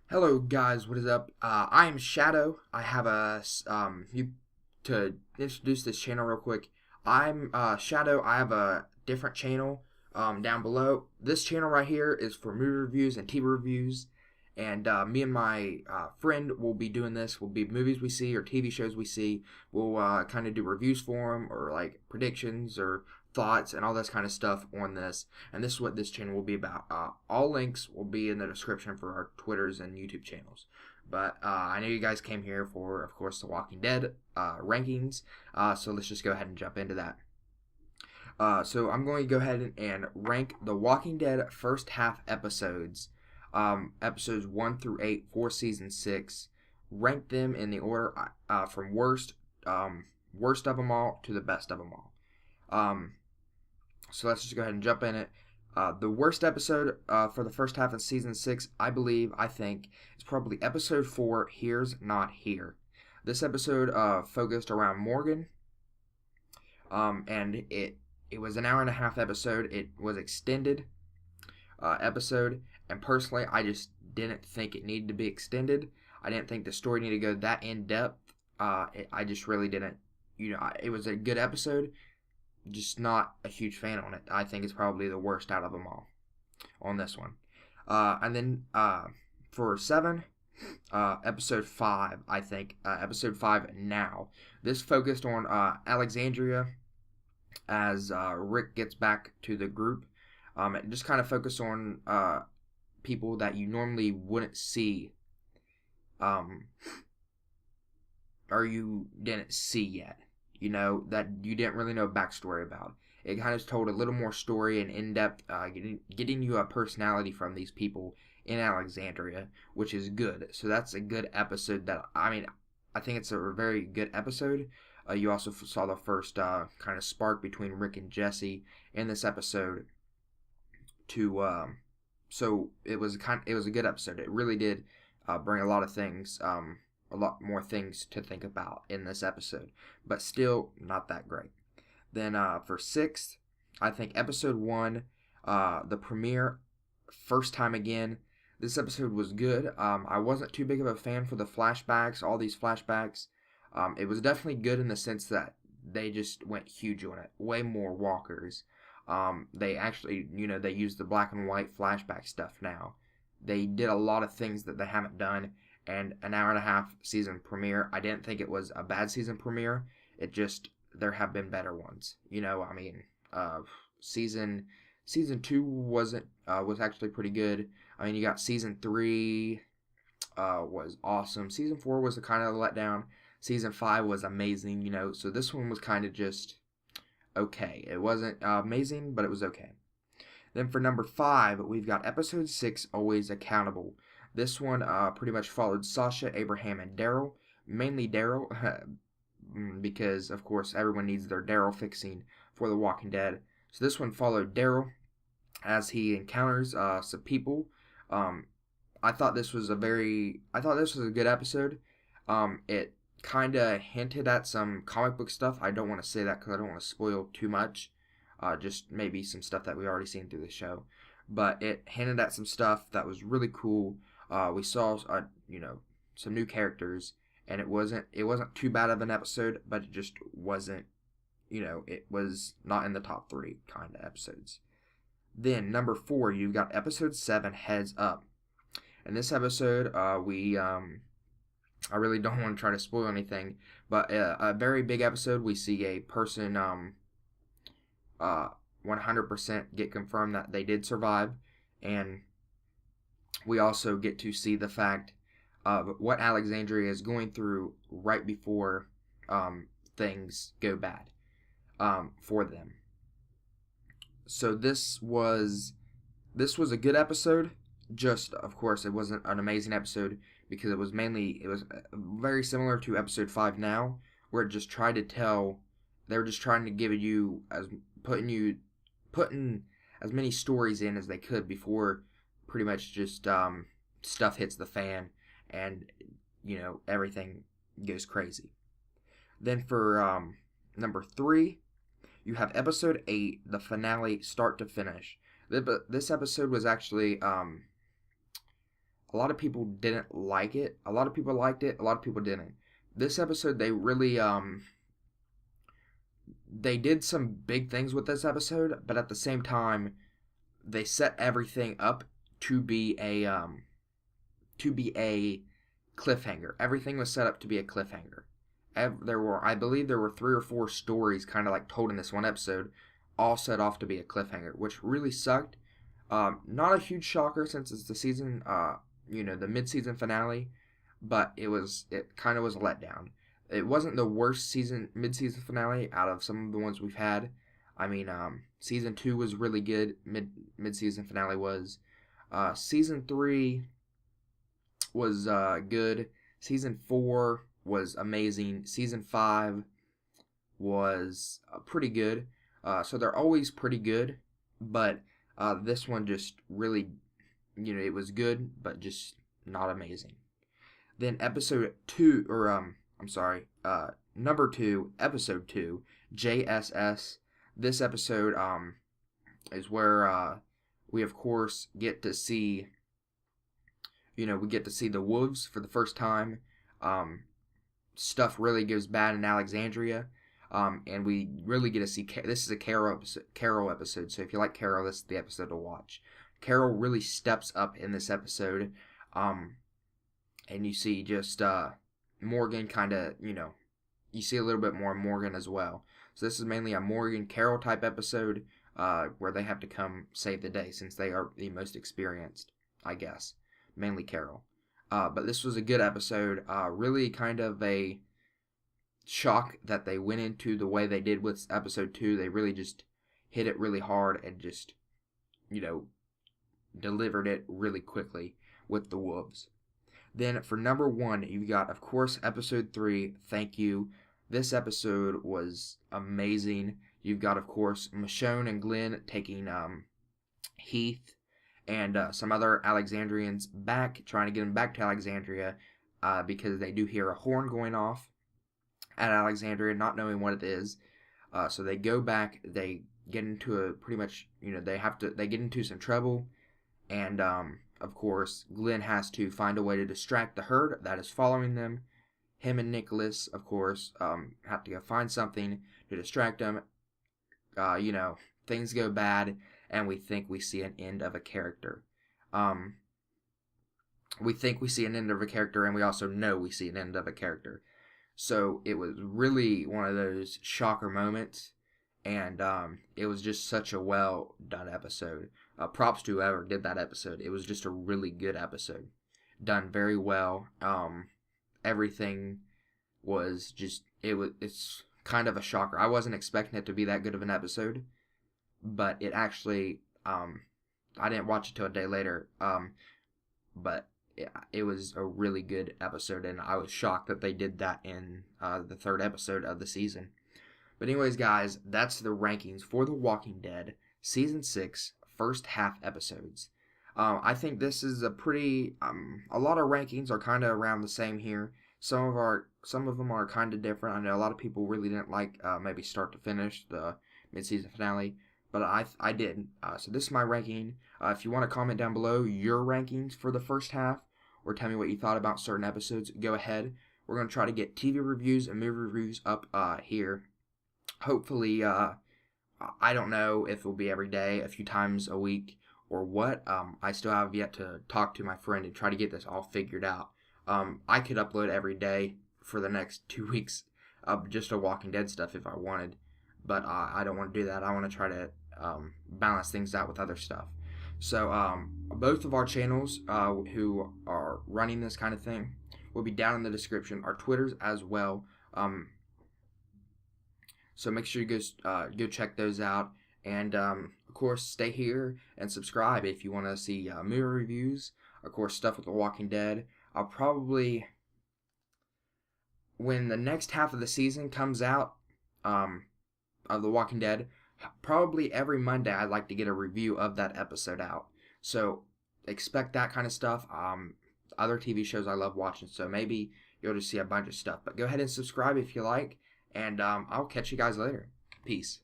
Hello guys, what is up? I am Shadow. I have to introduce this channel real quick. I'm Shadow. I have a different channel down below. This channel right here is for movie reviews and TV reviews, and me and my friend will be doing this. Will be movies we see or TV shows we see. We'll kind of do reviews for them or like predictions or thoughts and all this kind of stuff on this. And this is what this channel will be about. All links will be in the description for our Twitters and YouTube channels. But I know you guys came here for, of course, the Walking Dead rankings. So let's just go ahead and jump into that. So I'm going to go ahead and rank the Walking Dead first half episodes, episodes 1 through 8 for season 6. Rank them in the order from worst of them all to the best of them all. So let's just go ahead and jump in it. The worst episode for the first half of season 6, I think, is probably episode 4, Here's Not Here. This episode focused around Morgan, and it was an hour and a half episode. It was extended episode, and personally, I just didn't think it needed to be extended. I didn't think the story needed to go that in depth. I just really didn't. It was a good episode. Just not a huge fan on it. I think it's probably the worst out of them all on this one. And then for 7, episode 5, I think. Episode 5 now. This focused on Alexandria as Rick gets back to the group. It just kind of focused on people that you normally wouldn't see or you didn't see yet. That you didn't really know backstory about. It kind of told a little more story and in-depth, getting you a personality from these people in Alexandria, which is good. So that's a good episode I think it's a very good episode. You also saw the first kind of spark between Rick and Jesse in this episode. So it was a good episode. It really did bring a lot of things. A lot more things to think about in this episode, but still not that great. Then for 6th, I think episode 1, the premiere, first time again. This episode was good. I wasn't too big of a fan for the flashbacks, all these flashbacks. It was definitely good in the sense that they just went huge on it. Way more walkers. They actually, they use the black and white flashback stuff now. They did a lot of things that they haven't done. And an hour and a half season premiere, I didn't think it was a bad season premiere. It just, there have been better ones. Season 2 was actually pretty good. You got season 3 was awesome. Season 4 was a kind of letdown. Season 5 was amazing, so this one was kind of just okay. It wasn't amazing, but it was okay. Then for number 5, we've got episode 6, Always Accountable. This one pretty much followed Sasha, Abraham, and Daryl. Mainly Daryl, because, of course, everyone needs their Daryl fixing for The Walking Dead. So this one followed Daryl as he encounters some people. I thought this was a good episode. It kind of hinted at some comic book stuff. I don't want to say that because I don't want to spoil too much. Just maybe some stuff that we already seen through the show. But it hinted at some stuff that was really cool. We saw, some new characters, and it wasn't too bad of an episode, but it just wasn't, it was not in the top 3 kind of episodes. Then number 4, you've got episode 7, Heads Up. In this episode, I really don't want to try to spoil anything, but a very big episode. We see a person 100% get confirmed that they did survive, and we also get to see the fact of what Alexandria is going through right before things go bad for them. So this was a good episode. Just, of course, it wasn't an amazing episode because it was very similar to episode 5 now, where it just tried to tell. They were just trying to give you putting as many stories in as they could before pretty much just stuff hits the fan and everything goes crazy. Then for number 3, you have episode 8, the finale, start to finish. This episode was actually A lot of people didn't like it. A lot of people liked it. A lot of people didn't. This episode, they really they did some big things with this episode, but at the same time, they set everything up to be a cliffhanger. Everything was set up to be a cliffhanger. I believe there were 3 or 4 stories kind of like told in this one episode, all set off to be a cliffhanger, which really sucked. Not a huge shocker since it's the season, the mid-season finale, but it kind of was a letdown. It wasn't the worst mid-season finale out of some of the ones we've had. I mean, season 2 was really good. Mid-season finale was. Season 3 was good. Season 4 was amazing. Season 5 was pretty good. So they're always pretty good, but this one just really, it was good, but just not amazing. Then episode 2, or number 2, episode 2, JSS. This episode is where we of course get to see, we get to see the wolves for the first time. Stuff really goes bad in Alexandria. And we really get to see, this is a Carol episode, so if you like Carol, this is the episode to watch. Carol really steps up in this episode, and you see just Morgan kind of, you see a little bit more Morgan as well. So this is mainly a Morgan Carol type episode, where they have to come save the day, since they are the most experienced, I guess. Mainly Carol. But this was a good episode, really kind of a shock that they went into the way they did with episode 2. They really just hit it really hard and just, delivered it really quickly with the wolves. Then for number 1, you've got, of course, episode 3, Thank You. This episode was amazing. You've got, of course, Michonne and Glenn taking Heath and some other Alexandrians back, trying to get them back to Alexandria, because they do hear a horn going off at Alexandria, not knowing what it is. So they go back, they get into they get into some trouble, and of course, Glenn has to find a way to distract the herd that is following them. Him and Nicholas, of course, have to go find something to distract them. Things go bad, and we think we see an end of a character. We think we see an end of a character, and we also know we see an end of a character. So it was really one of those shocker moments, and it was just such a well done episode. Props to whoever did that episode. It was just a really good episode, done very well. Everything was just it's kind of a shocker. I wasn't expecting it to be that good of an episode, but it actually I didn't watch it till a day later. But it was a really good episode, and I was shocked that they did that in the 3rd episode of the season. But anyways, guys, that's the rankings for The Walking Dead Season 6 first half episodes. I think this is a pretty, a lot of rankings are kind of around the same here. Some of them are kind of different. I know a lot of people really didn't like maybe start to finish the mid-season finale, but I did. So this is my ranking. If you want to comment down below your rankings for the first half, or tell me what you thought about certain episodes, go ahead. We're going to try to get TV reviews and movie reviews up here. Hopefully, I don't know if it will be every day, a few times a week, or what. I still have yet to talk to my friend and try to get this all figured out. I could upload every day for the next 2 weeks of just a Walking Dead stuff if I wanted, but I don't want to do that. I want to try to balance things out with other stuff. So both of our channels who are running this kind of thing will be down in the description. Our Twitters as well. So make sure you go check those out. And of course, stay here and subscribe if you want to see movie reviews. Of course, stuff with The Walking Dead. I'll probably, when the next half of the season comes out of The Walking Dead, probably every Monday I'd like to get a review of that episode out. So expect that kind of stuff. Other TV shows I love watching, so maybe you'll just see a bunch of stuff. But go ahead and subscribe if you like, and I'll catch you guys later. Peace.